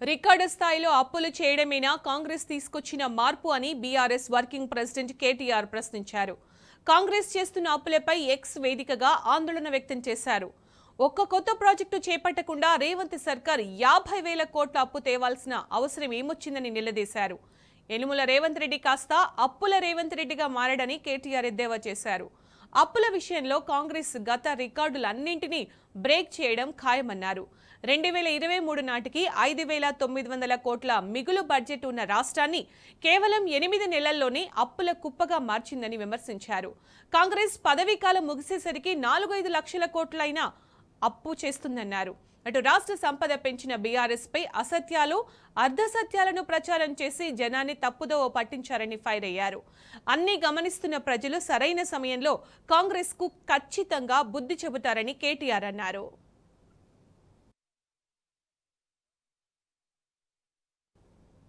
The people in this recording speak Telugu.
రికార్డు స్థాయిలో అప్పులు చేయడమేనా కాంగ్రెస్ తీసుకొచ్చిన మార్పు అని బీఆర్ఎస్ వర్కింగ్ ప్రెసిడెంట్ కేటీఆర్ ప్రశ్నించారు. కాంగ్రెస్ చేస్తున్న అప్పులపై ఎక్స్ వేదికగా ఆందోళన వ్యక్తం చేశారు. ఒక్క కొత్త ప్రాజెక్టు చేపట్టకుండా రేవంత్ సర్కార్ 50,000 కోట్ల అప్పు తేవాల్సిన అవసరం ఏమొచ్చిందని నిలదీశారు. యనుమల రేవంత్ రెడ్డి కాస్త అప్పుల రేవంత్ రెడ్డిగా మారడని కేటీఆర్ ఎద్దేవా చేశారు. అప్పుల విషయంలో కాంగ్రెస్ గత రికార్డులన్నింటినీ బ్రేక్ చేయడం ఖాయమన్నారు. 2023 నాటికి 5,900 కోట్ల మిగులు బడ్జెట్ ఉన్న రాష్ట్రాన్ని కేవలం 8 నెలల్లోనే అప్పుల కుప్పగా మార్చిందని విమర్శించారు. కాంగ్రెస్ పదవీకాలం ముగిసేసరికి 4-5 లక్షల కోట్లైనా అప్పు చేస్తుందన్నారు. అటు రాష్ట్ర సంపద పెంచిన బీఆర్ఎస్ పై అసత్యాలు, అర్ధసత్యాలను ప్రచారం చేసి జనాన్ని తప్పుదోవ పట్టించారని ఫైర్ అయ్యారు. అన్ని గమనిస్తున్న ప్రజలు సరైన సమయంలో కాంగ్రెస్ కు ఖచ్చితంగా బుద్ధి చెబుతారని కేటీఆర్ అన్నారు.